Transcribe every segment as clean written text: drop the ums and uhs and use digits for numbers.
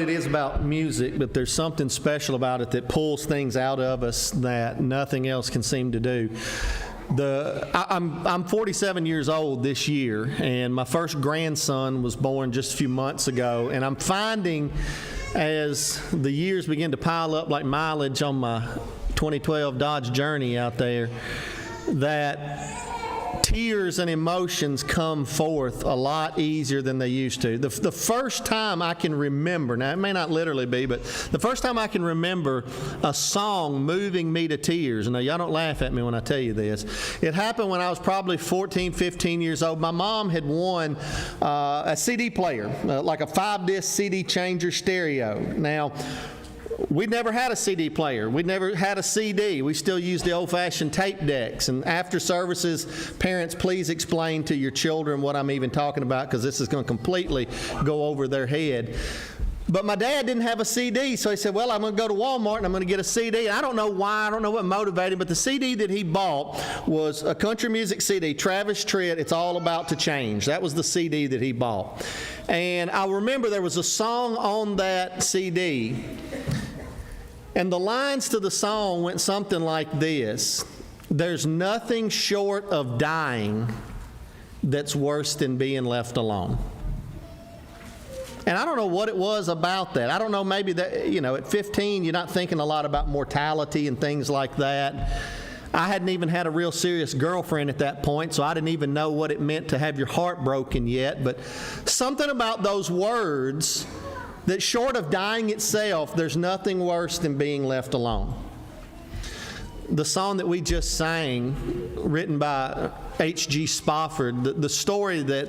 it is about music, but there's something special about it that pulls things out of us that nothing else can seem to do. I'm 47 years old this year, and my first grandson was born just a few months ago, and I'm finding as the years begin to pile up like mileage on my 2012 Dodge Journey out there, that tears and emotions come forth a lot easier than they used to. The first time I can remember, now it may not literally be, but the first time I can remember a song moving me to tears, and now y'all don't laugh at me when I tell you this, it happened when I was probably 14, 15 years old. My mom had won a CD player, like a 5-disc CD changer stereo. Now, we'd never had a CD player. We'd never had a CD. We still used the old-fashioned tape decks. And after services, parents, please explain to your children what I'm even talking about, because this is going to completely go over their head. But my dad didn't have a CD, so he said, well, I'm going to go to Walmart and I'm going to get a CD. And I don't know why, I don't know what motivated him, but the CD that he bought was a country music CD, Travis Tritt, It's All About to Change. That was the CD that he bought. And I remember there was a song on that CD, and the lines to the song went something like this: there's nothing short of dying that's worse than being left alone. And I don't know what it was about that. I don't know, maybe that, at 15, you're not thinking a lot about mortality and things like that. I hadn't even had a real serious girlfriend at that point, so I didn't even know what it meant to have your heart broken yet. But something about those words, that short of dying itself, there's nothing worse than being left alone. The song that we just sang, written by H.G. Spofford, the story that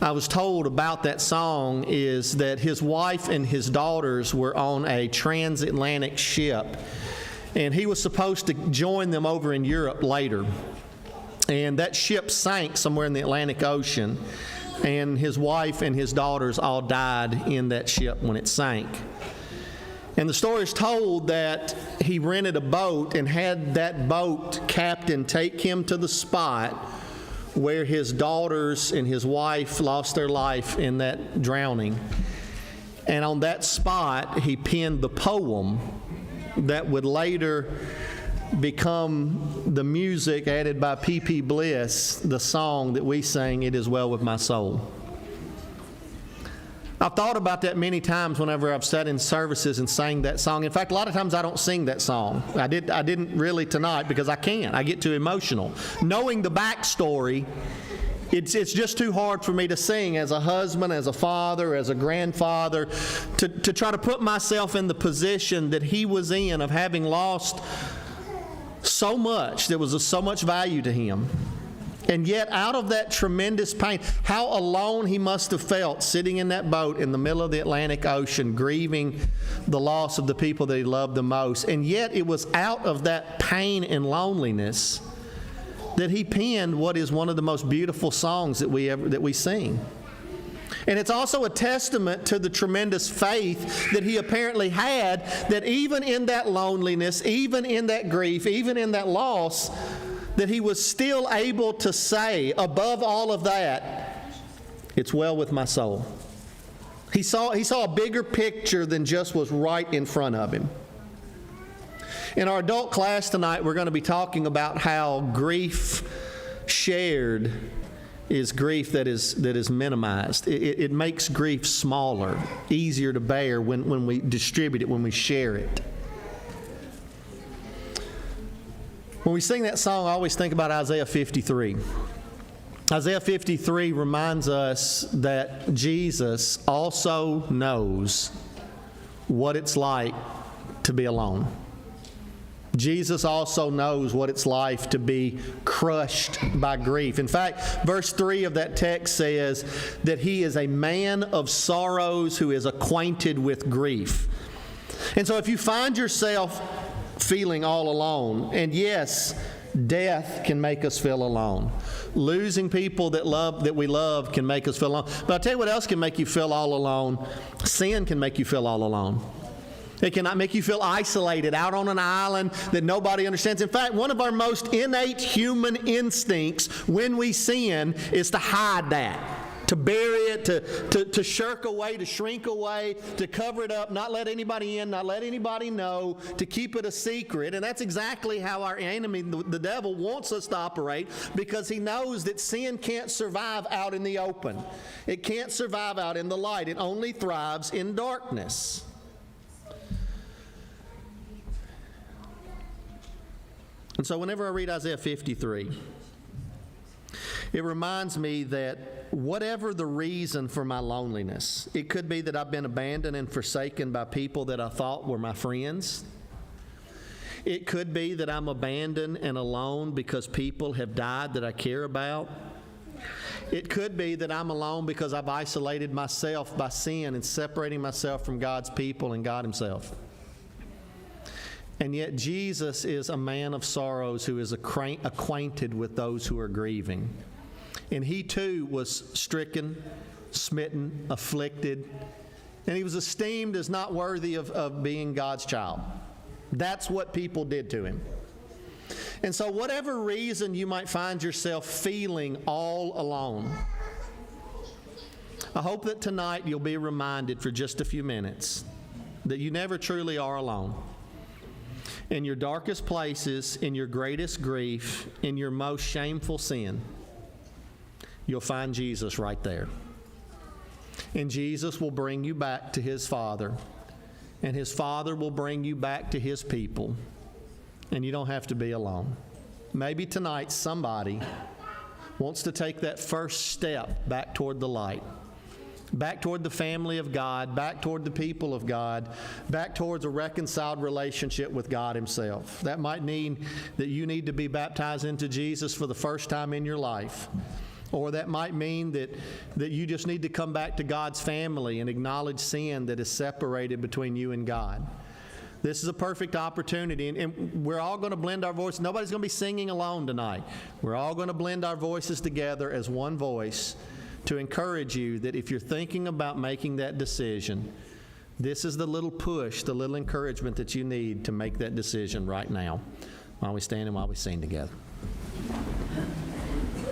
I was told about that song is that his wife and his daughters were on a transatlantic ship, and he was supposed to join them over in Europe later. And that ship sank somewhere in the Atlantic Ocean, and his wife and his daughters all died in that ship when it sank. And the story is told that he rented a boat and had that boat captain take him to the spot where his daughters and his wife lost their life in that drowning. And on that spot, he penned the poem that would later become the music added by P.P. Bliss, the song that we sang, It Is Well With My Soul. I've thought about that many times whenever I've sat in services and sang that song. In fact, a lot of times I don't sing that song. I didn't really tonight because I can't. I get too emotional. Knowing the backstory, it's just too hard for me to sing as a husband, as a father, as a grandfather, to try to put myself in the position that he was in of having lost so much that was of so much value to him. And yet, out of that tremendous pain, how alone he must have felt sitting in that boat in the middle of the Atlantic Ocean, grieving the loss of the people that he loved the most. And yet, it was out of that pain and loneliness that he penned what is one of the most beautiful songs that we sing. And it's also a testament to the tremendous faith that he apparently had, that even in that loneliness, even in that grief, even in that loss, that he was still able to say, above all of that, it's well with my soul. He saw a bigger picture than just was right in front of him. In our adult class tonight, we're going to be talking about how grief shared is grief that is minimized. It makes grief smaller, easier to bear when we distribute it, when we share it. When we sing that song, I always think about Isaiah 53. Isaiah 53 reminds us that Jesus also knows what it's like to be alone. Jesus also knows what it's like to be crushed by grief. In fact, verse 3 of that text says that he is a man of sorrows who is acquainted with grief. And so if you find yourself feeling all alone, and yes, death can make us feel alone. Losing people that we love can make us feel alone. But I'll tell you what else can make you feel all alone. Sin can make you feel all alone. It cannot make you feel isolated, out on an island that nobody understands. In fact, one of our most innate human instincts when we sin is to hide that. to bury it, to shirk away, to shrink away, to cover it up, not let anybody in, not let anybody know, to keep it a secret. And that's exactly how our enemy, the devil, wants us to operate, because he knows that sin can't survive out in the open. It can't survive out in the light. It only thrives in darkness. And so whenever I read Isaiah 53, it reminds me that whatever the reason for my loneliness, it could be that I've been abandoned and forsaken by people that I thought were my friends. It could be that I'm abandoned and alone because people have died that I care about. It could be that I'm alone because I've isolated myself by sin and separating myself from God's people and God Himself. And yet Jesus is a man of sorrows who is acquainted with those who are grieving. And He too was stricken, smitten, afflicted, and He was esteemed as not worthy of being God's child. That's what people did to Him. And so whatever reason you might find yourself feeling all alone, I hope that tonight you'll be reminded for just a few minutes that you never truly are alone. In your darkest places, in your greatest grief, in your most shameful sin, you'll find Jesus right there. And Jesus will bring you back to His Father, and His Father will bring you back to His people, and you don't have to be alone. Maybe tonight somebody wants to take that first step back toward the light, back toward the family of God, back toward the people of God, back towards a reconciled relationship with God Himself. That might mean that you need to be baptized into Jesus for the first time in your life. Or that might mean that you just need to come back to God's family and acknowledge sin that is separated between you and God. This is a perfect opportunity, and we're all going to blend our voices. Nobody's going to be singing alone tonight. We're all going to blend our voices together as one voice to encourage you that if you're thinking about making that decision, this is the little push, the little encouragement that you need to make that decision right now, while we stand and while we sing together.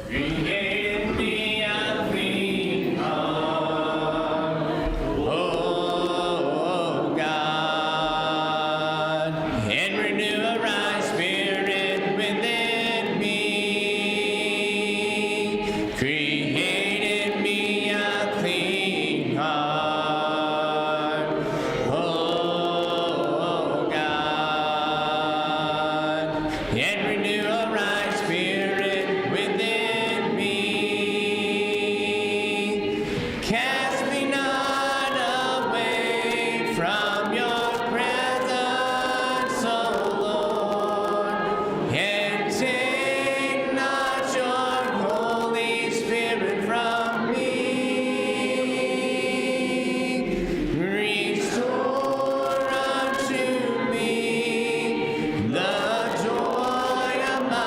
Create me a clean heart, oh God, and renew a right spirit within me. Create in me a clean heart, oh God, and renew a right spirit within. Cast me not away from your presence, O Lord, and take not your Holy Spirit from me. Restore unto me the joy of my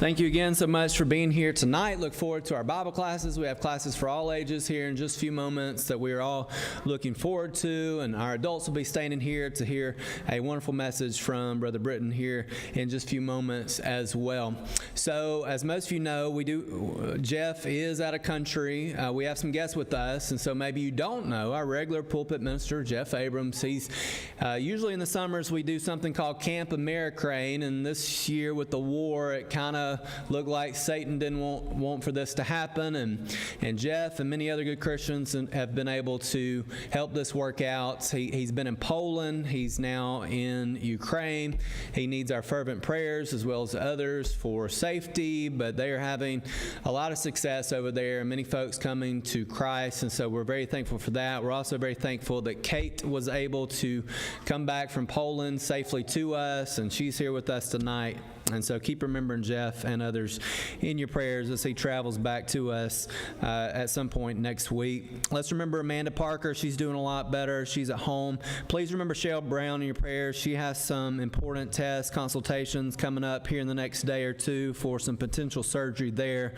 Thank you again so much for being here tonight. Look forward to our Bible classes. We have classes for all ages here in just a few moments that we are all looking forward to, and our adults will be staying in here to hear a wonderful message from Brother Britton here in just a few moments as well. So, as most of you know, Jeff is out of country. We have some guests with us, and so maybe you don't know our regular pulpit minister, Jeff Abrams. He's usually in the summers we do something called Camp Americrane, and this year with the war, it kind of looked like Satan didn't want for this to happen, and Jeff and many other good Christians have been able to help this work out. He's been in Poland. He's now in Ukraine. He needs our fervent prayers as well as others for safety, but they are having a lot of success over there, many folks coming to Christ, and so we're very thankful for that. We're also very thankful that Kate was able to come back from Poland safely to us, and she's here with us tonight. And so keep remembering Jeff and others in your prayers as he travels back to us at some point next week. Let's remember Amanda Parker. She's doing a lot better. She's at home. Please remember Cheryl Brown in your prayers. She has some important tests, consultations coming up here in the next day or two for some potential surgery there.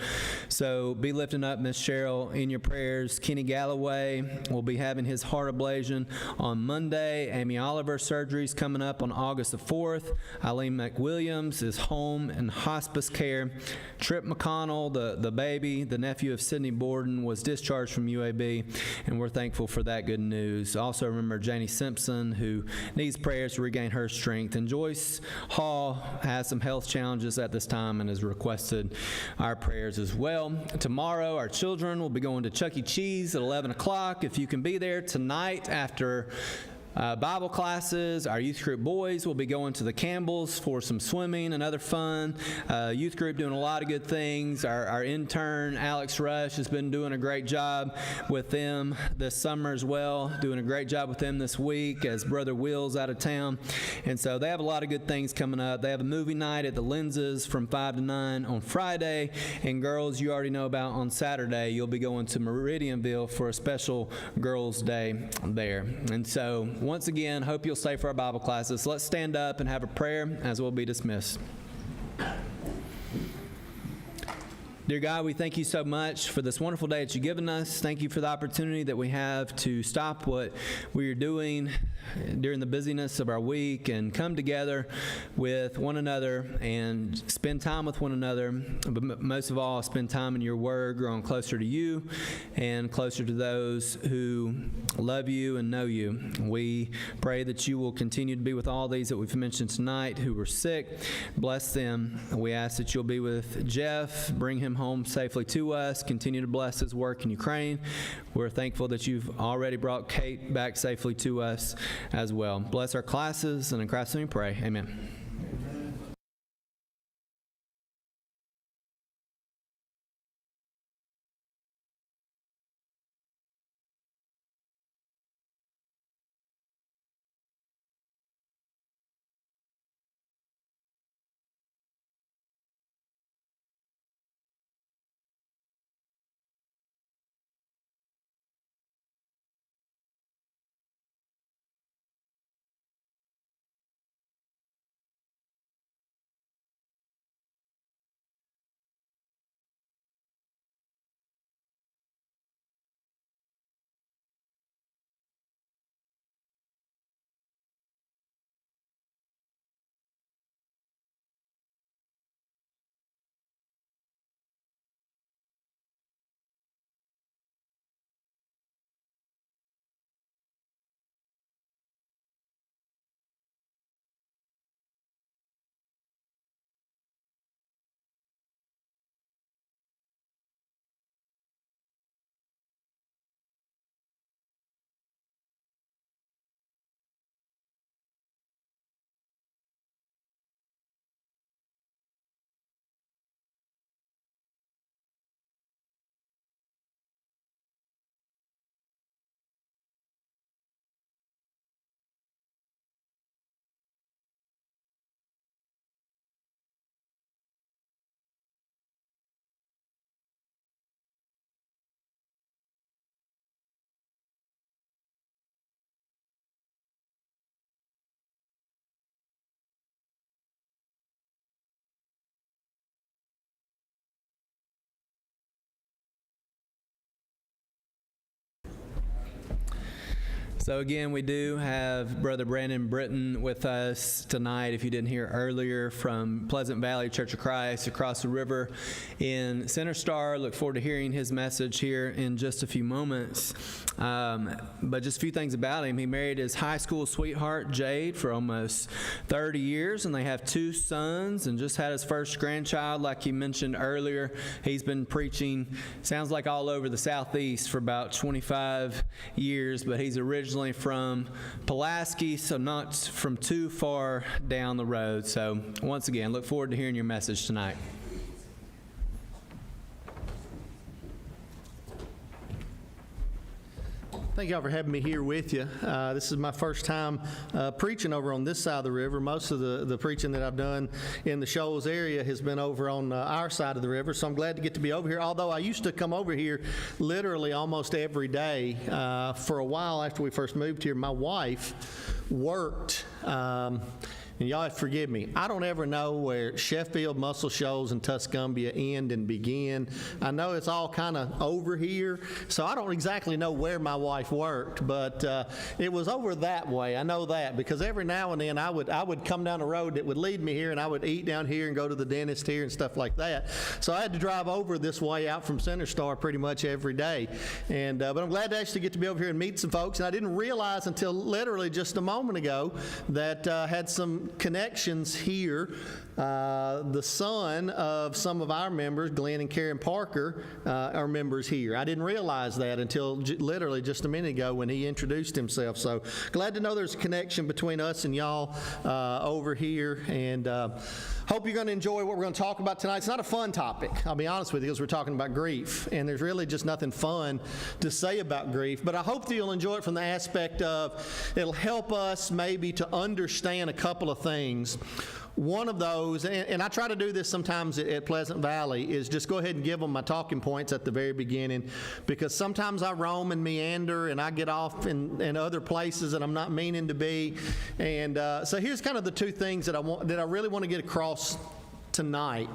So be lifting up Miss Cheryl in your prayers. Kenny Galloway will be having his heart ablation on Monday. Amy Oliver's surgery is coming up on August the 4th. Eileen McWilliams is home in hospice care. Trip McConnell, the baby, the nephew of Sidney Borden, was discharged from UAB, and we're thankful for that good news. Also remember Janie Simpson, who needs prayers to regain her strength. And Joyce Hall has some health challenges at this time and has requested our prayers as well. Tomorrow, our children will be going to Chuck E. Cheese at 11 o'clock. If you can be there tonight after Bible classes, our youth group boys will be going to the Campbells for some swimming and other fun. Youth group doing a lot of good things. Our intern, Alex Rush, has been doing a great job with them this summer as well, doing a great job with them this week as Brother Will's out of town. And so they have a lot of good things coming up. They have a movie night at the Lenses from 5 to 9 on Friday. And girls, you already know about on Saturday, you'll be going to Meridianville for a special Girls' Day there. And so, once again, hope you'll stay for our Bible classes. Let's stand up and have a prayer as we'll be dismissed. Dear God, we thank you so much for this wonderful day that you've given us. Thank you for the opportunity that we have to stop what we are doing during the busyness of our week and come together with one another and spend time with one another, but most of all, spend time in your word, growing closer to you and closer to those who love you and know you. We pray that you will continue to be with all these that we've mentioned tonight who were sick. Bless them. We ask that you'll be with Jeff, bring him home safely to us, continue to bless his work in Ukraine. We're thankful that you've already brought Kate back safely to us as well. Bless our classes, and in Christ's name we pray. Amen. So again, we do have Brother Brandon Britton with us tonight, if you didn't hear earlier, from Pleasant Valley Church of Christ across the river in Center Star. Look forward to hearing his message here in just a few moments. But just a few things about him. He married his high school sweetheart, Jade, for almost 30 years, and they have 2 sons and just had his first grandchild, like he mentioned earlier. He's been preaching, sounds like all over the Southeast for about 25 years, but he's originally from Pulaski, so not from too far down the road. So once again, look forward to hearing your message tonight. Thank y'all for having me here with you. This is my first time preaching over on this side of the river. Most of the preaching that I've done in the Shoals area has been over on our side of the river, so I'm glad to get to be over here. Although I used to come over here literally almost every day. For a while after we first moved here, my wife worked and y'all have to forgive me, I don't ever know where Sheffield, Muscle Shoals, and Tuscumbia end and begin. I know it's all kind of over here, so I don't exactly know where my wife worked, but it was over that way. I know that because every now and then I would come down the road that would lead me here, and I would eat down here and go to the dentist here and stuff like that. So I had to drive over this way out from Center Star pretty much every day. And but I'm glad to actually get to be over here and meet some folks. And I didn't realize until literally just a moment ago that had some connections here. The son of some of our members, Glenn and Karen Parker, are members here. I didn't realize that until literally just a minute ago when he introduced himself. So glad to know there's a connection between us and y'all over here. And hope you're going to enjoy what we're going to talk about tonight. It's not a fun topic, I'll be honest with you, because we're talking about grief. And there's really just nothing fun to say about grief. But I hope that you'll enjoy it from the aspect of it'll help us maybe to understand a couple of things. One of those, and I try to do this sometimes at Pleasant Valley, is just go ahead and give them my talking points at the very beginning, because sometimes I roam and meander and I get off in other places that I'm not meaning to be. And so here's kind of the 2 things that I really want to get across tonight.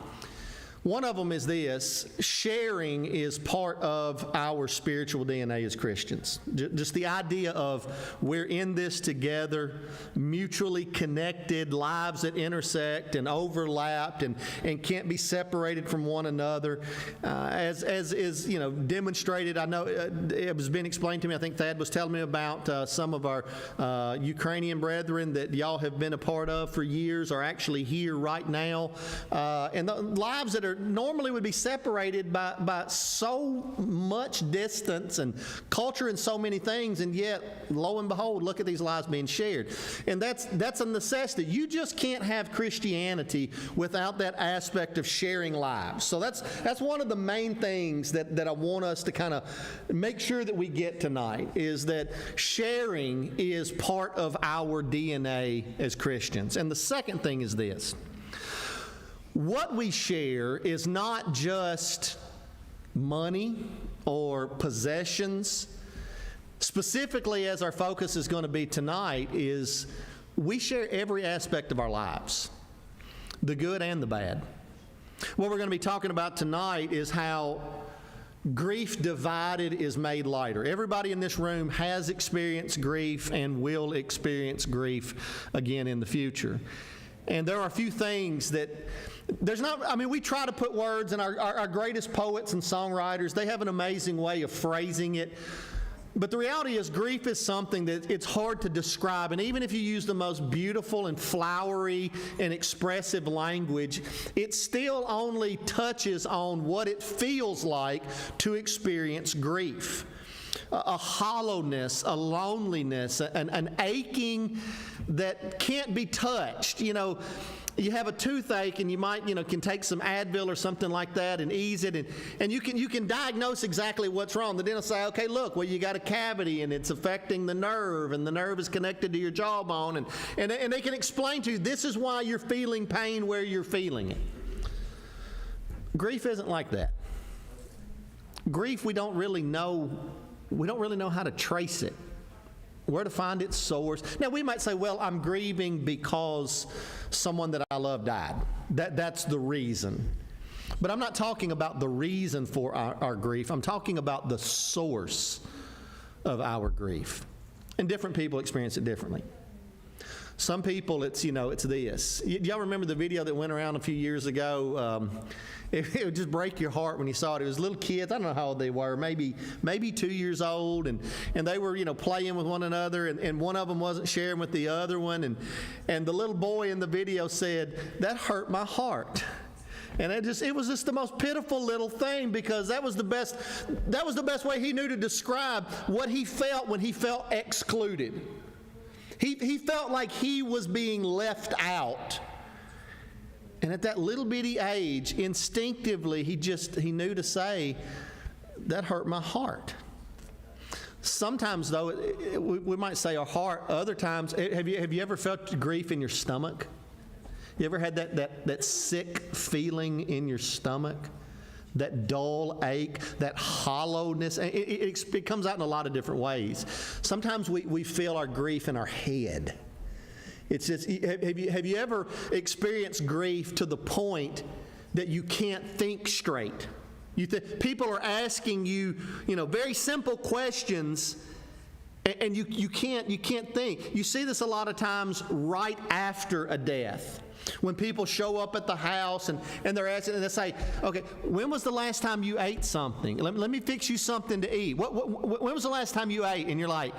One of them is this: sharing is part of our spiritual DNA as Christians. Just the idea of we're in this together, mutually connected, lives that intersect and overlapped and can't be separated from one another. As is demonstrated, I know it was being explained to me, I think Thad was telling me about some of our Ukrainian brethren that y'all have been a part of for years are actually here right now. And the lives that are normally would be separated by so much distance and culture and so many things, and yet, lo and behold, look at these lives being shared. And that's a necessity. You just can't have Christianity without that aspect of sharing lives. So that's one of the main things that I want us to kind of make sure that we get tonight, is that sharing is part of our DNA as Christians. And the second thing is this: what we share is not just money or possessions. Specifically, as our focus is going to be tonight, is we share every aspect of our lives, the good and the bad. What we're going to be talking about tonight is how grief divided is made lighter. Everybody in this room has experienced grief and will experience grief again in the future. And there are a few things that we try to put words, and our greatest poets and songwriters, they have an amazing way of phrasing it. But the reality is, grief is something that it's hard to describe. And even if you use the most beautiful and flowery and expressive language, it still only touches on what it feels like to experience grief. A hollowness, a loneliness, an aching that can't be touched. You have a toothache and you might, can take some Advil or something like that and ease it, and you can diagnose exactly what's wrong. The dentist say, okay, look, well, you got a cavity and it's affecting the nerve, and the nerve is connected to your jawbone, and they can explain to you, this is why you're feeling pain where you're feeling it. Grief isn't like that. Grief, we don't really know how to trace it, where to find its source. Now, we might say, well, I'm grieving because someone that I love died. That's the reason. But I'm not talking about the reason for our grief. I'm talking about the source of our grief. And different people experience it differently. Some people, it's this. Y'all remember the video that went around a few years ago? It would just break your heart when you saw it. It was little kids. I don't know how old they were, maybe 2 years old, and they were playing with one another, and one of them wasn't sharing with the other one, and the little boy in the video said, "That hurt my heart." And it was just the most pitiful little thing, because that was the best way he knew to describe what he felt when he felt excluded. He felt like he was being left out. And at that little bitty age, instinctively, he knew to say, "That hurt my heart." Sometimes, though, we might say our heart. Other times, have you ever felt grief in your stomach? You ever had that sick feeling in your stomach? That dull ache, that hollowness. It comes out in a lot of different ways. Sometimes we feel our grief in our head. It's just, have you ever experienced grief to the point that you can't think straight? People are asking you, very simple questions, and you can't think. You see this a lot of times right after a death. When people show up at the house and they're asking, and they say, "Okay, when was the last time you ate something? Let me fix you something to eat. When was the last time you ate?" And you're like,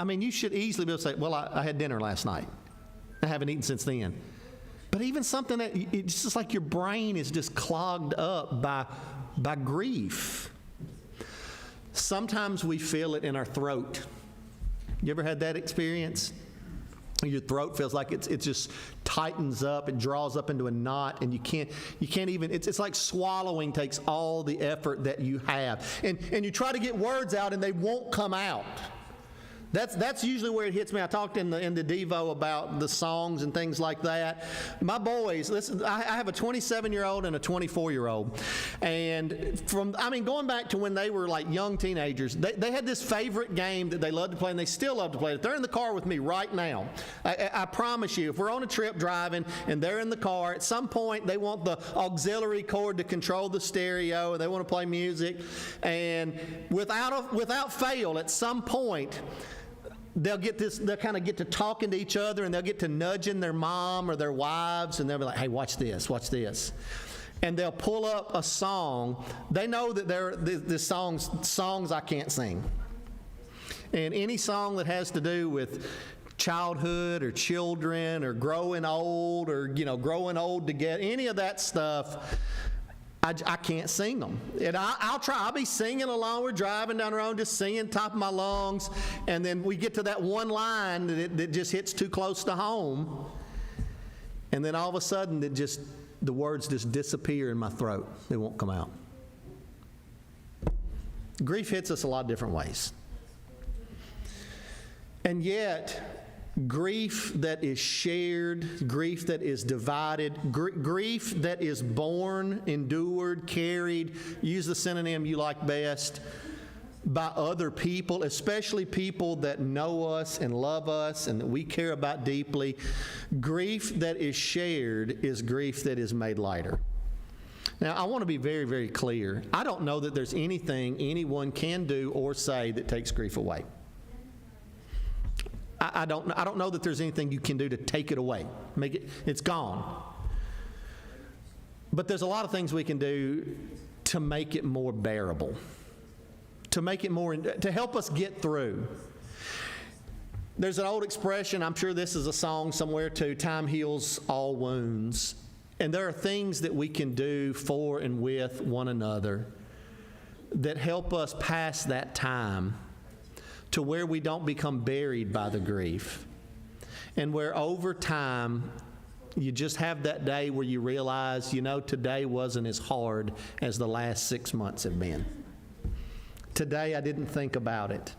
you should easily be able to say, "Well, I had dinner last night. I haven't eaten since then." But even something that it's just like your brain is just clogged up by grief. Sometimes we feel it in our throat. You ever had that experience? Your throat feels like it just tightens up, it draws up into a knot, and you can't even, it's like swallowing takes all the effort that you have. And you try to get words out and they won't come out. That's usually where it hits me. I talked in the Devo about the songs and things like that. My boys, listen, I have a 27-year-old and a 24-year-old. And going back to when they were like young teenagers, they had this favorite game that they loved to play, and they still love to play it. They're in the car with me right now. I promise you, if we're on a trip driving and they're in the car, at some point they want the auxiliary cord to control the stereo, and they want to play music. And without fail, at some point, they'll kind of get to talking to each other, and they'll get to nudging their mom or their wives, and they'll be like, "Hey, watch this. And they'll pull up a song. They know that the songs I can't sing. And any song that has to do with childhood or children or growing old or, growing old together, any of that stuff, I can't sing them. And I'll try. I'll be singing along. We're driving down the road, just singing top of my lungs. And then we get to that one line that just hits too close to home. And then all of a sudden, the words just disappear in my throat. They won't come out. Grief hits us a lot of different ways. And yet, grief that is shared, grief that is divided, grief that is borne, endured, carried, use the synonym you like best, by other people, especially people that know us and love us and that we care about deeply. Grief that is shared is grief that is made lighter. Now, I want to be very, very clear. I don't know that there's anything anyone can do or say that takes grief away. I don't know that there's anything you can do to take it away. It's gone. But there's a lot of things we can do to make it more bearable, to help us get through. There's an old expression, I'm sure this is a song somewhere too, time heals all wounds. And there are things that we can do for and with one another that help us pass that time to where we don't become buried by the grief, and where over time you just have that day where you realize, today wasn't as hard as the last 6 months have been. Today I didn't think about it.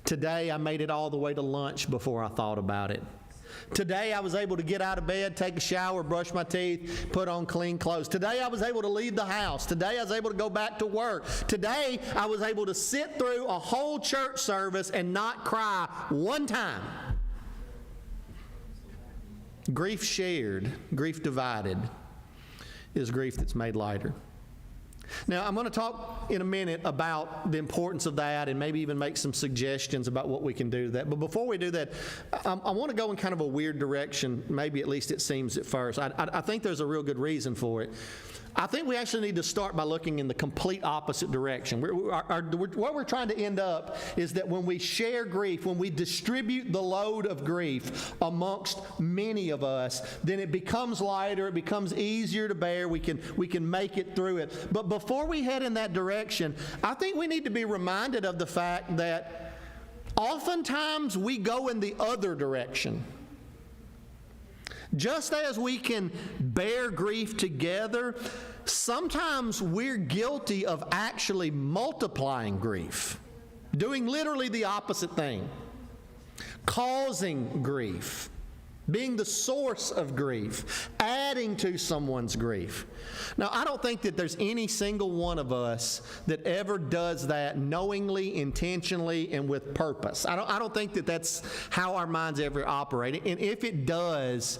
Today I made it all the way to lunch before I thought about it. Today I was able to get out of bed, take a shower, brush my teeth, put on clean clothes. Today I was able to leave the house. Today I was able to go back to work. Today I was able to sit through a whole church service and not cry one time. Grief shared, grief divided is grief that's made lighter. Now, I'm going to talk in a minute about the importance of that and maybe even make some suggestions about what we can do to that. But before we do that, I want to go in kind of a weird direction, maybe at least it seems at first. I think there's a real good reason for it. I think we actually need to start by looking in the complete opposite direction. What we're trying to end up is that when we share grief, when we distribute the load of grief amongst many of us, then it becomes lighter, it becomes easier to bear, we can make it through it. But before we head in that direction, I think we need to be reminded of the fact that oftentimes we go in the other direction. Just as we can bear grief together, sometimes we're guilty of actually multiplying grief, doing literally the opposite thing, causing grief, being the source of grief, adding to someone's grief. Now, I don't think that there's any single one of us that ever does that knowingly, intentionally, and with purpose. I don't think that that's how our minds ever operate. And if it does,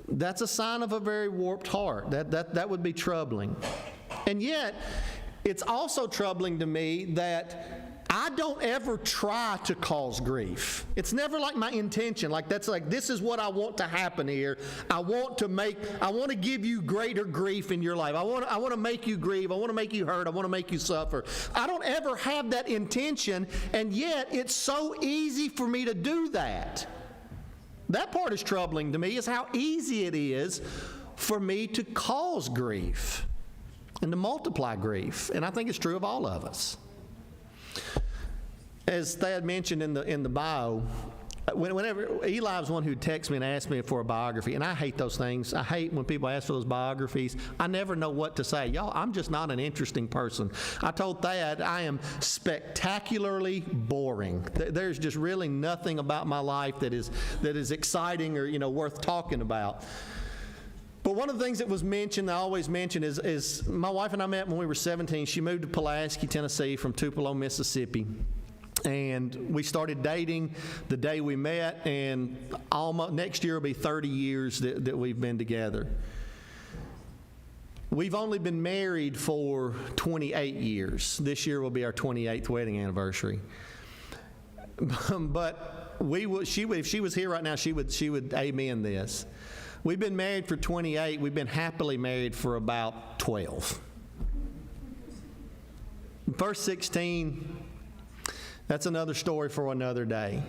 that's a sign of a very warped heart. That would be troubling. And yet, it's also troubling to me that I don't ever try to cause grief. It's never like my intention. This is what I want to happen here. I want to give you greater grief in your life. I want to make you grieve. I want to make you hurt. I want to make you suffer. I don't ever have that intention, and yet it's so easy for me to do that. That part is troubling to me, is how easy it is for me to cause grief and to multiply grief. And I think it's true of all of us. As Thad mentioned in the bio, whenever Eli was one who texted me and asked me for a biography, and I hate those things. I hate when people ask for those biographies. I never know what to say. Y'all, I'm just not an interesting person. I told Thad I am spectacularly boring. There's just really nothing about my life that is exciting or worth talking about. But one of the things that was mentioned, I always mention, is my wife and I met when we were 17. She moved to Pulaski, Tennessee from Tupelo, Mississippi. And we started dating the day we met, and almost next year will be 30 years that we've been together. We've only been married for 28 years. This year will be our 28th wedding anniversary. But if she was here right now, she would amen this. We've been married for 28. We've been happily married for about 12. Verse 16, that's another story for another day.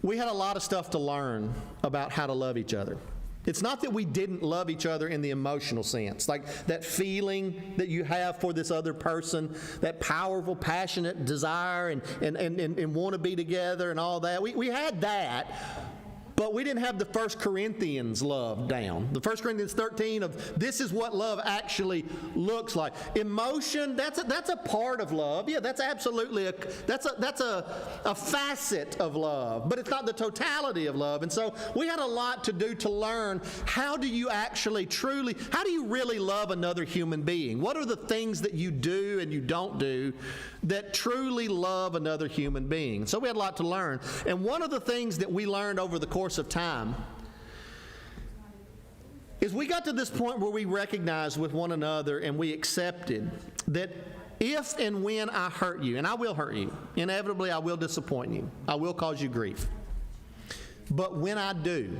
We had a lot of stuff to learn about how to love each other. It's not that we didn't love each other in the emotional sense, like that feeling that you have for this other person, that powerful, passionate desire and want to be together and all that. We had that. But we didn't have the 1 Corinthians love down. The 1 Corinthians 13 of this is what love actually looks like. Emotion, that's a part of love. Yeah, that's absolutely that's a facet of love, but it's not the totality of love. And so we had a lot to do to learn how do you really love another human being? What are the things that you do and you don't do that truly love another human being? So we had a lot to learn. And one of the things that we learned over the course of time is we got to this point where we recognized with one another and we accepted that if and when I hurt you, and I will hurt you, inevitably I will disappoint you, I will cause you grief. But when I do,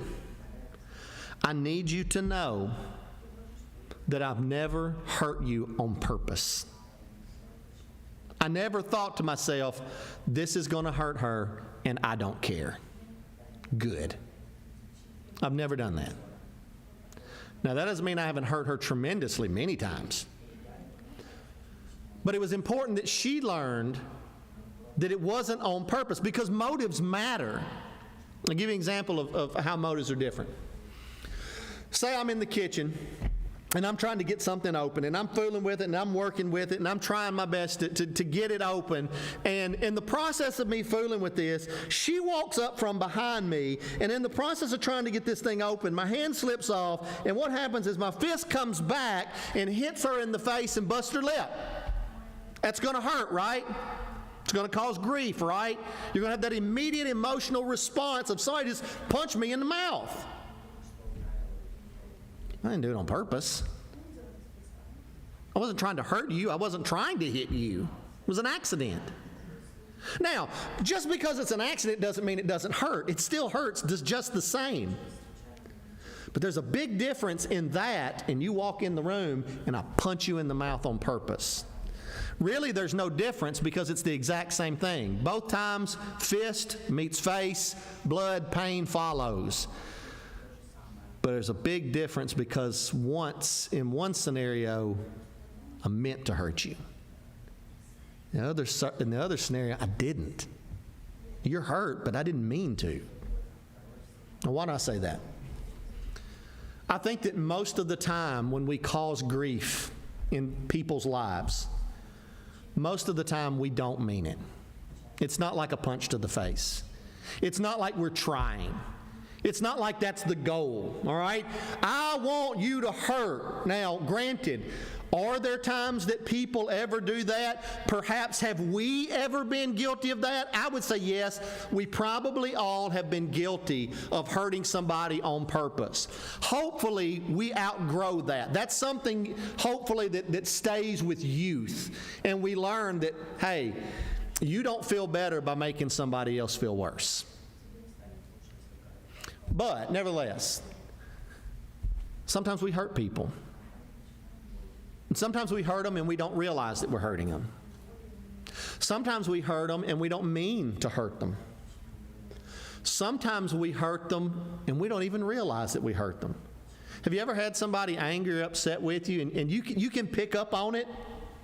I need you to know that I've never hurt you on purpose. I never thought to myself, this is going to hurt her and I don't care. Good. I've never done that. Now, that doesn't mean I haven't hurt her tremendously many times. But it was important that she learned that it wasn't on purpose, because motives matter. I'll give you an example of how motives are different. Say I'm in the kitchen and I'm trying to get something open, and I'm fooling with it, and I'm working with it, and I'm trying my best to get it open. And in the process of me fooling with this, she walks up from behind me, and in the process of trying to get this thing open, my hand slips off, and what happens is my fist comes back and hits her in the face and busts her lip. That's going to hurt, right? It's going to cause grief, right? You're going to have that immediate emotional response of somebody just punched me in the mouth. I didn't do it on purpose. I wasn't trying to hurt you. I wasn't trying to hit you. It was an accident. Now, just because it's an accident doesn't mean it doesn't hurt. It still hurts just the same. But there's a big difference in that, and you walk in the room and I punch you in the mouth on purpose. Really, there's no difference because it's the exact same thing. Both times, fist meets face, blood, pain follows. But there's a big difference because once, in one scenario, I meant to hurt you. In the other scenario, I didn't. You're hurt, but I didn't mean to. Now, why do I say that? I think that most of the time when we cause grief in people's lives, most of the time we don't mean it. It's not like a punch to the face. It's not like we're trying. It's not like that's the goal, all right? I want you to hurt. Now, granted, are there times that people ever do that? Perhaps have we ever been guilty of that? I would say yes. We probably all have been guilty of hurting somebody on purpose. Hopefully, we outgrow that. That's something, hopefully, that stays with youth. And we learn that, hey, you don't feel better by making somebody else feel worse. But, nevertheless, sometimes we hurt people. And sometimes we hurt them and we don't realize that we're hurting them. Sometimes we hurt them and we don't mean to hurt them. Sometimes we hurt them and we don't even realize that we hurt them. Have you ever had somebody angry or upset with you and you can pick up on it?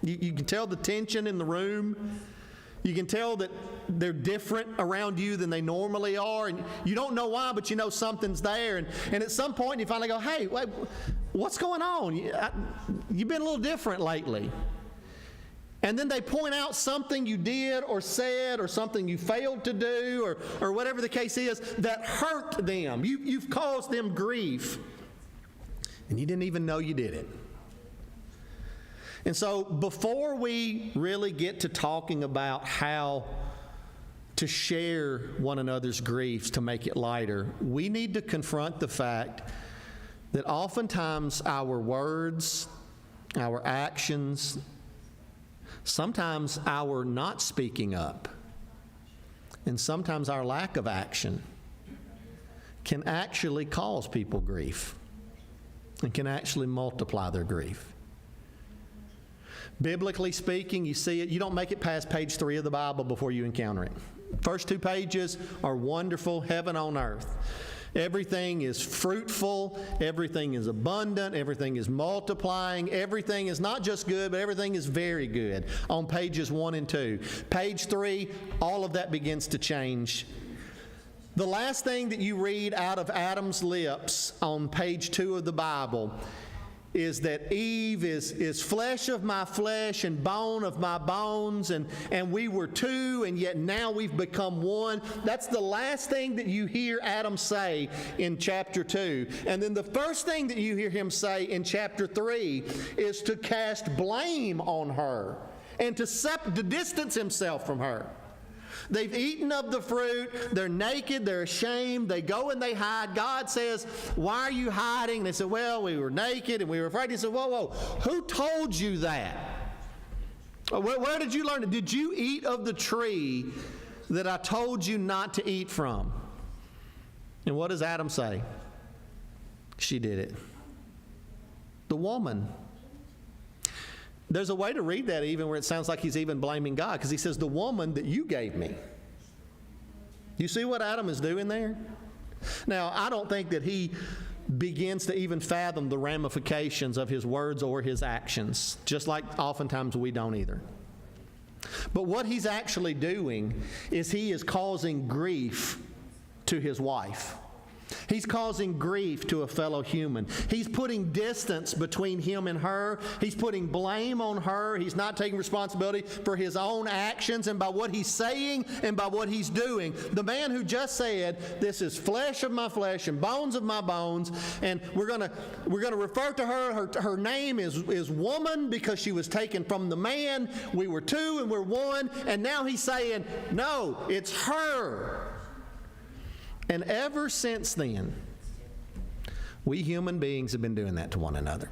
You can tell the tension in the room. You can tell that they're different around you than they normally are, and you don't know why, but you know something's there. And at some point, you finally go, hey, wait, what's going on? You've been a little different lately. And then they point out something you did or said or something you failed to do or whatever the case is that hurt them. You've caused them grief, and you didn't even know you did it. And so before we really get to talking about how to share one another's griefs to make it lighter, we need to confront the fact that oftentimes our words, our actions, sometimes our not speaking up, and sometimes our lack of action can actually cause people grief and can actually multiply their grief. Biblically speaking, you see it, you don't make it past page 3 of the Bible before you encounter it. First 2 pages are wonderful, heaven on earth. Everything is fruitful, everything is abundant, everything is multiplying, everything is not just good, but everything is very good on pages 1 and 2. Page 3, all of that begins to change. The last thing that you read out of Adam's lips on page 2 of the Bible is that Eve is flesh of my flesh and bone of my bones, and we were two, and yet now we've become one. That's the last thing that you hear Adam say in chapter 2. And then the first thing that you hear him say in chapter 3 is to cast blame on her and to distance himself from her. They've eaten of the fruit. They're naked. They're ashamed. They go and they hide. God says, why are you hiding? They said, well, we were naked and we were afraid. He said, whoa, who told you that? Where did you learn it? Did you eat of the tree that I told you not to eat from? And what does Adam say? She did it. The woman. There's a way to read that even where it sounds like he's even blaming God, because he says, the woman that you gave me. You see what Adam is doing there? Now, I don't think that he begins to even fathom the ramifications of his words or his actions, just like oftentimes we don't either. But what he's actually doing is he is causing grief to his wife. He's causing grief to a fellow human. He's putting distance between him and her. He's putting blame on her. He's not taking responsibility for his own actions and by what he's saying and by what he's doing. The man who just said, this is flesh of my flesh and bones of my bones, and we're going to refer to her. Her name is woman because she was taken from the man. We were two and we're one, and now he's saying, no, it's her. And ever since then, we human beings have been doing that to one another.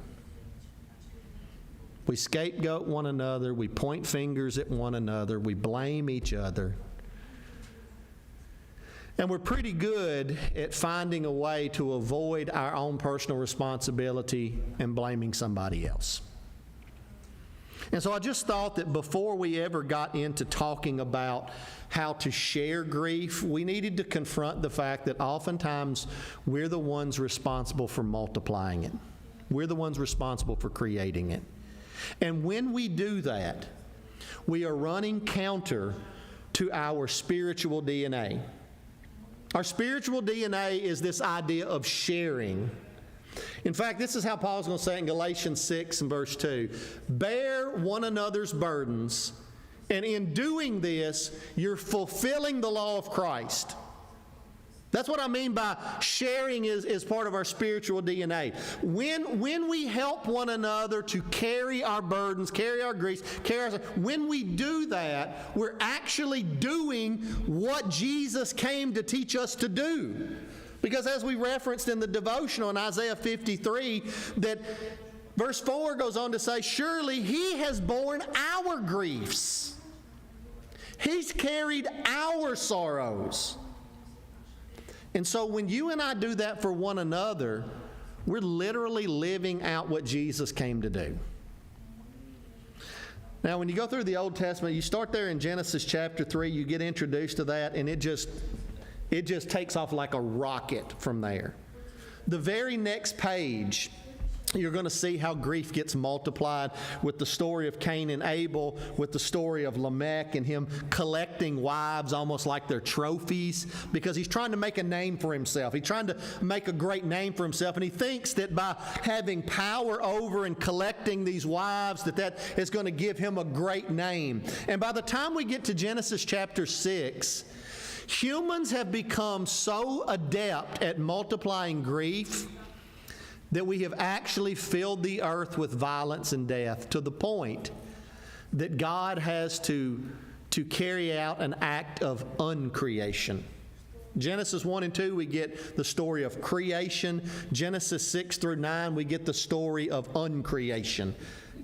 We scapegoat one another. We point fingers at one another. We blame each other. And we're pretty good at finding a way to avoid our own personal responsibility and blaming somebody else. And so I just thought that before we ever got into talking about how to share grief, we needed to confront the fact that oftentimes we're the ones responsible for multiplying it. We're the ones responsible for creating it. And when we do that, we are running counter to our spiritual DNA. Our spiritual DNA is this idea of sharing. In fact, this is how Paul's going to say it in Galatians 6 and verse 2. Bear one another's burdens, and in doing this, you're fulfilling the law of Christ. That's what I mean by sharing is part of our spiritual DNA. When we help one another to carry our burdens, carry our griefs, when we do that, we're actually doing what Jesus came to teach us to do. Because as we referenced in the devotional in Isaiah 53, that verse 4 goes on to say, surely He has borne our griefs. He's carried our sorrows. And so when you and I do that for one another, we're literally living out what Jesus came to do. Now, when you go through the Old Testament, you start there in Genesis chapter 3, you get introduced to that, and it just takes off like a rocket from there. The very next page, you're going to see how grief gets multiplied with the story of Cain and Abel, with the story of Lamech and him collecting wives almost like they're trophies because he's trying to make a name for himself. He's trying to make a great name for himself, and he thinks that by having power over and collecting these wives that is going to give him a great name. And by the time we get to Genesis chapter 6, humans have become so adept at multiplying grief that we have actually filled the earth with violence and death to the point that God has to carry out an act of uncreation. Genesis 1 and 2, we get the story of creation. Genesis 6 through 9, we get the story of uncreation.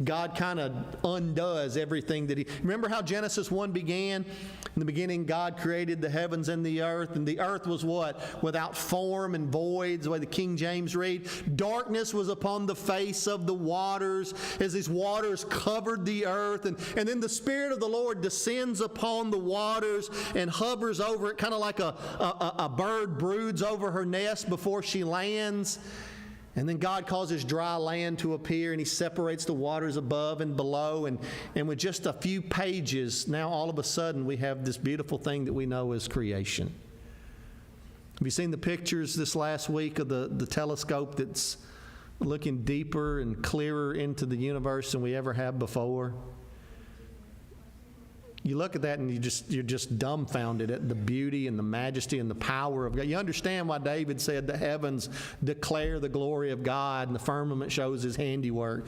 God kind of undoes everything that Remember how Genesis 1 began? In the beginning, God created the heavens and the earth was what? Without form and void, the way the King James read. Darkness was upon the face of the waters as these waters covered the earth. And then the Spirit of the Lord descends upon the waters and hovers over it, kind of like a bird broods over her nest before she lands. And then God causes dry land to appear, and He separates the waters above and below. And with just a few pages, now all of a sudden we have this beautiful thing that we know as creation. Have you seen the pictures this last week of the telescope that's looking deeper and clearer into the universe than we ever have before? You look at that and you're just dumbfounded at the beauty and the majesty and the power of God. You understand why David said the heavens declare the glory of God and the firmament shows His handiwork.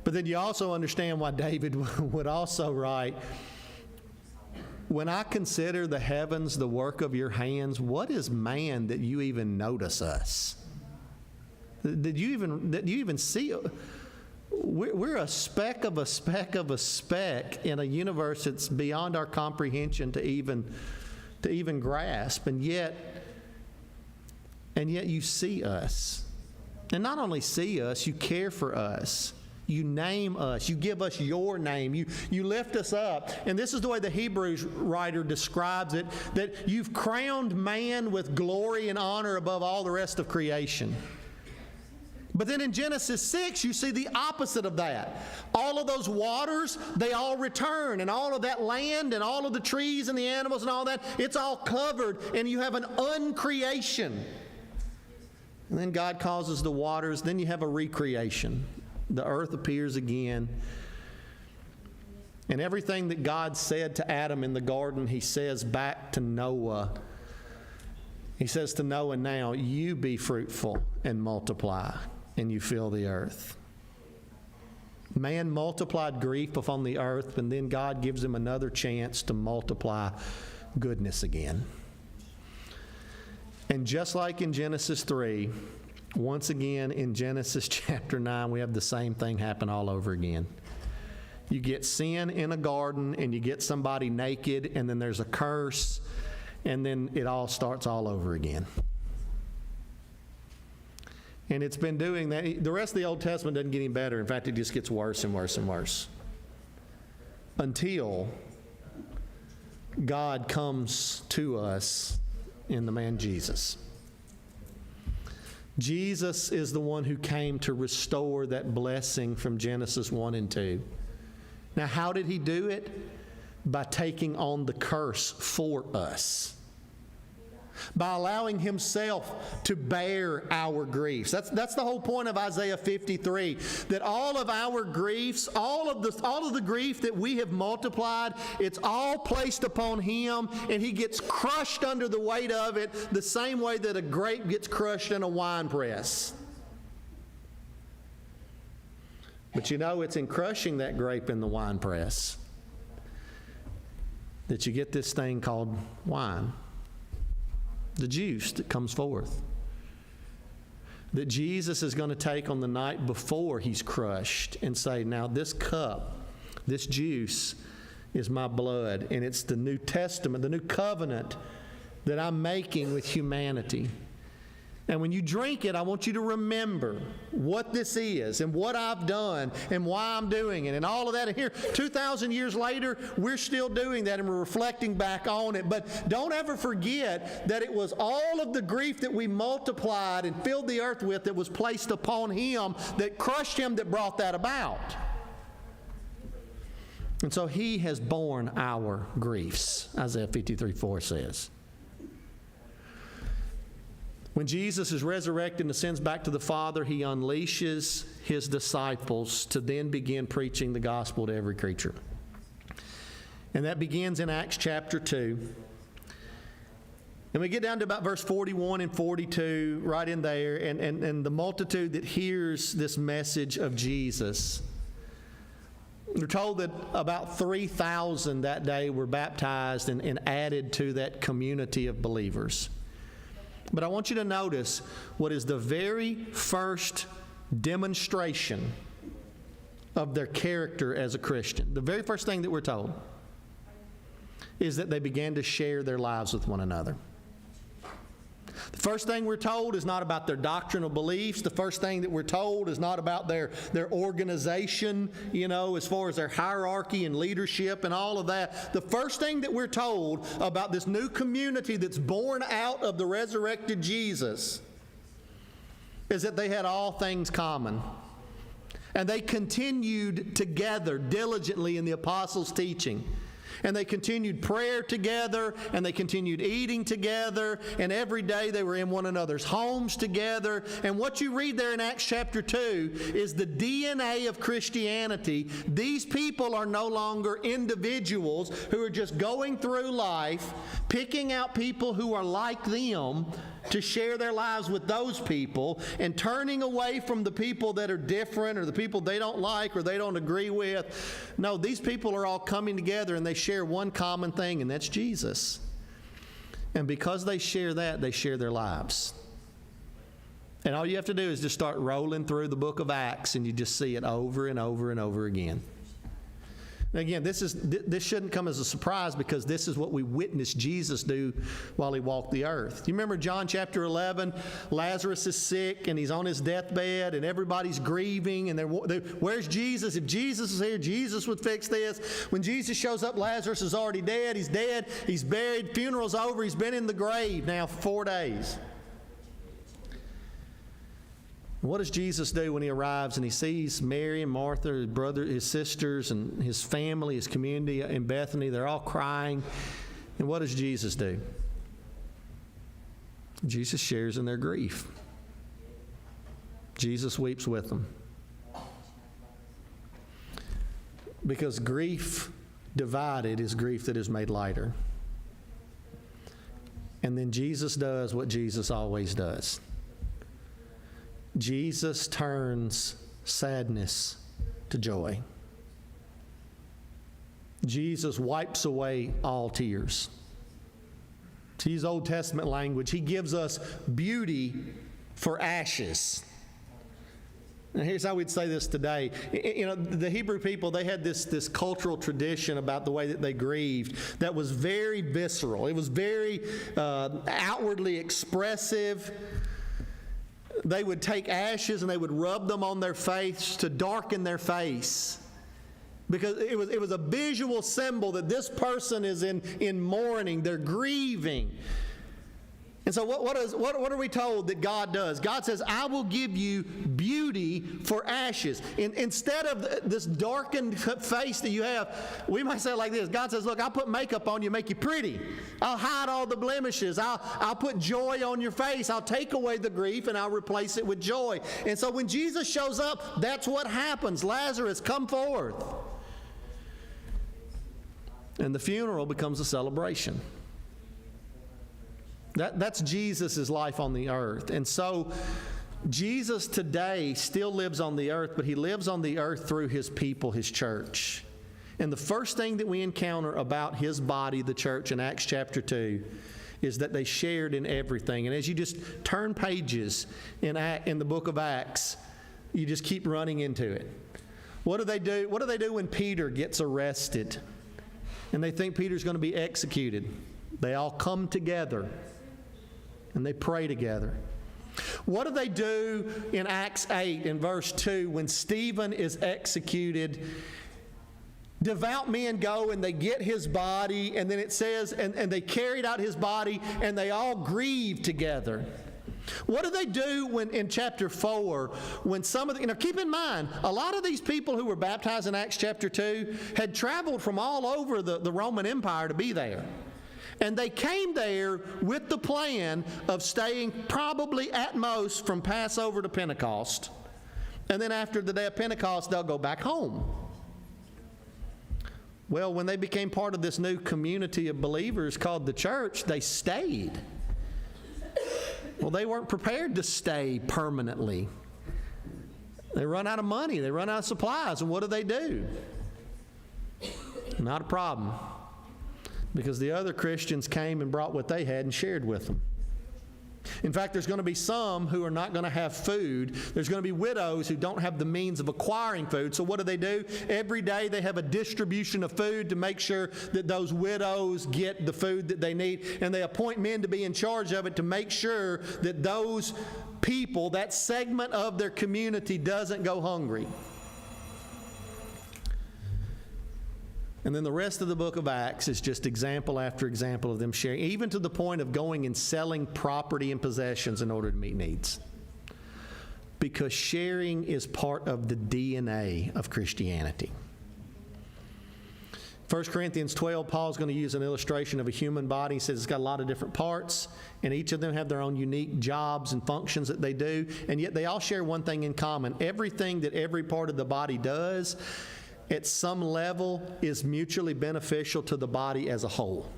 But then you also understand why David would also write, when I consider the heavens the work of your hands, what is man that you even notice us? That you even see? We're a speck of a speck of a speck in a universe that's beyond our comprehension to even grasp, and yet you see us. And not only see us, you care for us. You name us. You give us your name. You lift us up. And this is the way the Hebrews writer describes it, that you've crowned man with glory and honor above all the rest of creation. But then in Genesis 6, you see the opposite of that. All of those waters, they all return, and all of that land and all of the trees and the animals and all that, it's all covered, and you have an uncreation. And then God causes the waters, then you have a recreation. The earth appears again. And everything that God said to Adam in the garden, He says back to Noah. He says to Noah, now you be fruitful and multiply, and you fill the earth. Man multiplied grief upon the earth, and then God gives him another chance to multiply goodness again. And just like in Genesis 3, Once again, in Genesis chapter 9, we have the same thing happen all over again. You get sin in a garden, and you get somebody naked, and then there's a curse, and then it all starts all over again. And it's been doing that. The rest of the Old Testament doesn't get any better. In fact, it just gets worse and worse and worse. Until God comes to us in the man Jesus. Jesus is the one who came to restore that blessing from Genesis 1 and 2. Now, how did he do it? By taking on the curse for us. By allowing himself to bear our griefs. That's the whole point of Isaiah 53. That all of our griefs, all of the grief that we have multiplied, it's all placed upon him, and he gets crushed under the weight of it the same way that a grape gets crushed in a wine press. But you know, it's in crushing that grape in the wine press that you get this thing called wine. The juice that comes forth. That Jesus is going to take on the night before he's crushed and say, now this cup, this juice is my blood, and it's the New Testament, the new covenant that I'm making with humanity. And when you drink it, I want you to remember what this is and what I've done and why I'm doing it and all of that. And here, 2,000 years later, we're still doing that and we're reflecting back on it. But don't ever forget that it was all of the grief that we multiplied and filled the earth with that was placed upon him, that crushed him, that brought that about. And so he has borne our griefs, Isaiah 53:4 says. When Jesus is resurrected and ascends back to the Father, he unleashes his disciples to then begin preaching the gospel to every creature. And that begins in Acts chapter 2. And we get down to about verse 41 and 42, right in there, and the multitude that hears this message of Jesus. We're told that about 3,000 that day were baptized and added to that community of believers. But I want you to notice what is the very first demonstration of their character as a Christian. The very first thing that we're told is that they began to share their lives with one another. The first thing we're told is not about their doctrinal beliefs. The first thing that we're told is not about their organization, as far as their hierarchy and leadership and all of that. The first thing that we're told about this new community that's born out of the resurrected Jesus is that they had all things common. And they continued together diligently in the apostles' teaching. And they continued prayer together, and they continued eating together, and every day they were in one another's homes together. And what you read there in Acts chapter 2 is the DNA of Christianity. These people are no longer individuals who are just going through life, picking out people who are like them to share their lives with those people, and turning away from the people that are different or the people they don't like or they don't agree with. No, these people are all coming together and they share one common thing, and that's Jesus. And because they share that, they share their lives. And all you have to do is just start rolling through the book of Acts, and you just see it over and over and over again. Now again, this shouldn't come as a surprise, because this is what we witnessed Jesus do while he walked the earth. You remember John chapter 11? Lazarus is sick and he's on his deathbed and everybody's grieving, and where's Jesus? If Jesus is here, Jesus would fix this. When Jesus shows up, Lazarus is already dead. He's dead. He's buried. Funeral's over. He's been in the grave now for 4 days. What does Jesus do when he arrives and he sees Mary and Martha, his brother, his sisters, and his family, his community in Bethany? They're all crying. And what does Jesus do? Jesus shares in their grief. Jesus weeps with them. Because grief divided is grief that is made lighter. And then Jesus does what Jesus always does. Jesus turns sadness to joy. Jesus wipes away all tears. To use Old Testament language, he gives us beauty for ashes. Now, here's how we'd say this today. You know, the Hebrew people, they had this cultural tradition about the way that they grieved that was very visceral. It was very outwardly expressive. They would take ashes and they would rub them on their face to darken their face, because it was a visual symbol that this person is in mourning. They're grieving. And so what are we told that God does? God says, I will give you beauty for ashes. Instead of this darkened face that you have, we might say it like this. God says, look, I'll put makeup on you, make you pretty. I'll hide all the blemishes. I'll put joy on your face. I'll take away the grief and I'll replace it with joy. And so when Jesus shows up, that's what happens. Lazarus, come forth. And the funeral becomes a celebration. That's Jesus' life on the earth. And so Jesus today still lives on the earth, but he lives on the earth through his people, his church. And the first thing that we encounter about his body, the church, in Acts chapter 2, is that they shared in everything. And as you just turn pages in the book of Acts, you just keep running into it. What do they do? What do they do when Peter gets arrested and they think Peter's going to be executed? They all come together and they pray together. What do they do in Acts 8 in verse 2 when Stephen is executed? Devout men go and they get his body, and then it says, and they carried out his body and they all grieve together. What do they do when in chapter 4 when some of the, keep in mind, a lot of these people who were baptized in Acts chapter 2 had traveled from all over the Roman Empire to be there. And they came there with the plan of staying probably at most from Passover to Pentecost. And then after the day of Pentecost, they'll go back home. Well, when they became part of this new community of believers called the church, they stayed. Well, they weren't prepared to stay permanently. They run out of money. They run out of supplies. And what do? Not a problem. Because the other Christians came and brought what they had and shared with them. In fact, there's going to be some who are not going to have food. There's going to be widows who don't have the means of acquiring food. So what do? Every day they have a distribution of food to make sure that those widows get the food that they need. And they appoint men to be in charge of it to make sure that those people, that segment of their community, doesn't go hungry. And then the rest of the book of Acts is just example after example of them sharing, even to the point of going and selling property and possessions in order to meet needs. Because sharing is part of the DNA of Christianity. 1 Corinthians 12, Paul's going to use an illustration of a human body. He says it's got a lot of different parts, and each of them have their own unique jobs and functions that they do, and yet they all share one thing in common. Everything that every part of the body does at some level is mutually beneficial to the body as a whole.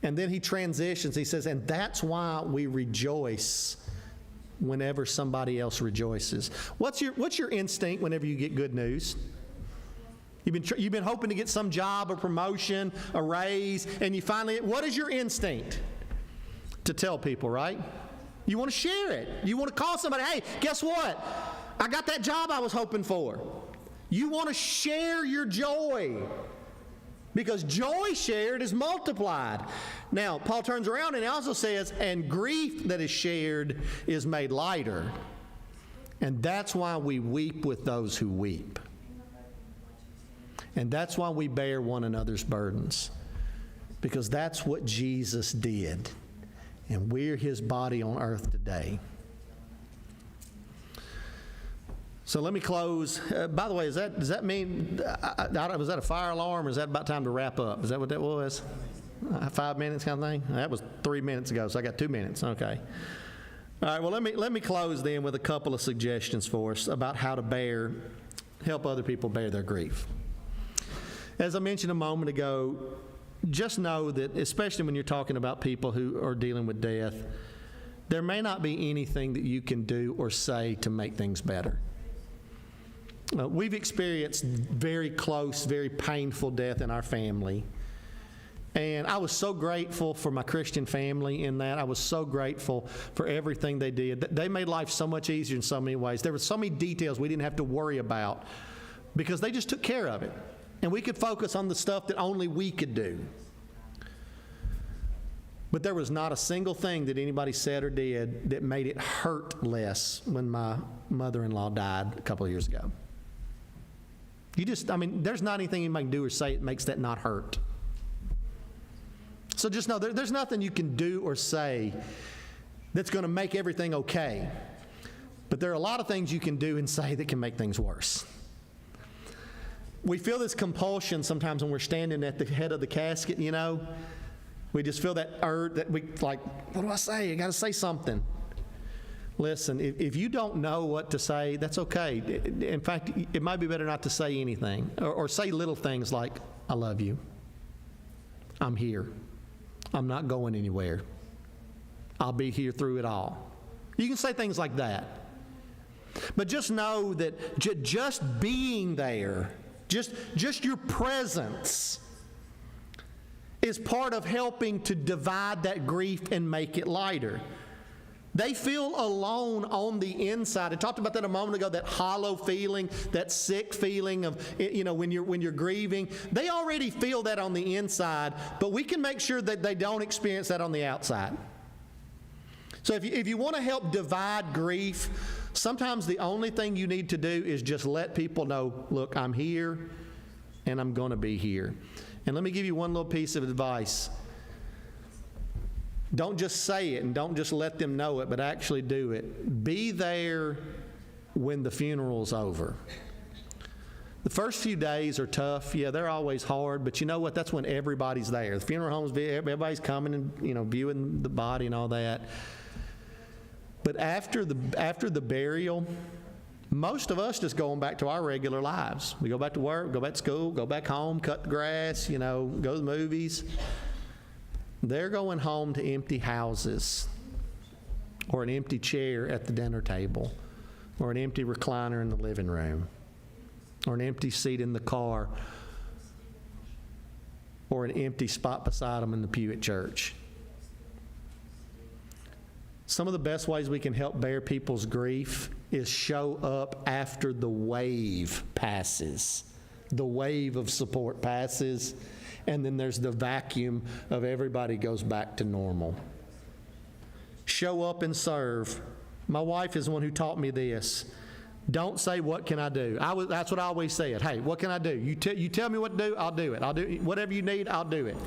And then he transitions. He says, and that's why we rejoice whenever somebody else rejoices. What's your instinct whenever you get good news? You've been hoping to get some job, a promotion, a raise, and you finally, what is your instinct? To tell people, right? You want to share it. You want to call somebody, hey, guess what? I got that job I was hoping for. You want to share your joy, because joy shared is multiplied. Now, Paul turns around and he also says, and grief that is shared is made lighter. And that's why we weep with those who weep. And that's why we bear one another's burdens, because that's what Jesus did. And we're his body on earth today. So let me close. By the way, does that mean, was that a fire alarm, or is that about time to wrap up? Is that what that was? 5 minutes kind of thing? That was 3 minutes ago, so I got 2 minutes. Okay. All right, well, let me close then with a couple of suggestions for us about how to help other people bear their grief. As I mentioned a moment ago, just know that, especially when you're talking about people who are dealing with death, there may not be anything that you can do or say to make things better. We've experienced very close, very painful death in our family. And I was so grateful for my Christian family in that. I was so grateful for everything they did. They made life so much easier in so many ways. There were so many details we didn't have to worry about because they just took care of it. And we could focus on the stuff that only we could do. But there was not a single thing that anybody said or did that made it hurt less when my mother-in-law died a couple of years ago. There's not anything anybody can do or say that makes that not hurt. So just know there's nothing you can do or say that's going to make everything okay. But there are a lot of things you can do and say that can make things worse. We feel this compulsion sometimes when we're standing at the head of the casket, you know. We just feel that urge that we like, what do I say? I got to say something. Listen, if you don't know what to say, that's okay. In fact, it might be better not to say anything or say little things like, I love you. I'm here. I'm not going anywhere. I'll be here through it all. You can say things like that. But just know that just being there, just your presence is part of helping to divide that grief and make it lighter. They feel alone on the inside. I talked about that a moment ago, that hollow feeling, that sick feeling of, when you're grieving. They already feel that on the inside, but we can make sure that they don't experience that on the outside. So if you want to help divide grief, sometimes the only thing you need to do is just let people know, look, I'm here and I'm going to be here. And let me give you one little piece of advice. Don't just say it and don't just let them know it, but actually do it. Be there when the funeral's over. The first few days are tough. Yeah, they're always hard, but you know what? That's when everybody's there. The funeral homes, everybody's coming and viewing the body and all that. But after the burial, most of us just going back to our regular lives. We go back to work, go back to school, go back home, cut the grass, go to the movies. They're going home to empty houses or an empty chair at the dinner table or an empty recliner in the living room or an empty seat in the car or an empty spot beside them in the pew at church. Some of the best ways we can help bear people's grief is show up after the wave passes. The wave of support passes, and then there's the vacuum of everybody goes back to normal. Show up and serve. My wife is the one who taught me this. Don't say, what can I do? That's what I always said. Hey, what can I do? You tell me what to do, I'll do it. I'll do whatever you need, I'll do it.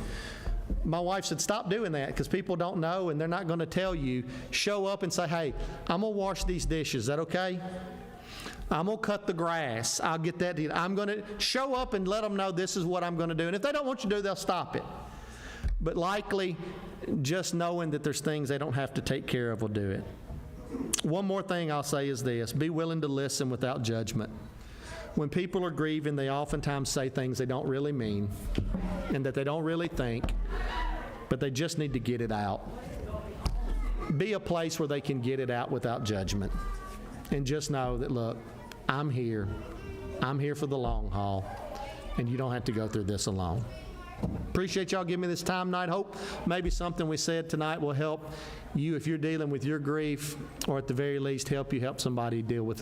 My wife said, stop doing that because people don't know and they're not going to tell you. Show up and say, hey, I'm going to wash these dishes. Is that okay? I'm going to cut the grass. I'll get that. I'm going to show up and let them know this is what I'm going to do. And if they don't want you to do, they'll stop it. But likely, just knowing that there's things they don't have to take care of will do it. One more thing I'll say is this. Be willing to listen without judgment. When people are grieving, they oftentimes say things they don't really mean and that they don't really think, but they just need to get it out. Be a place where they can get it out without judgment. And just know that, look, I'm here. I'm here for the long haul, and you don't have to go through this alone. Appreciate y'all giving me this time tonight. Hope maybe something we said tonight will help you if you're dealing with your grief, or at the very least help you help somebody deal with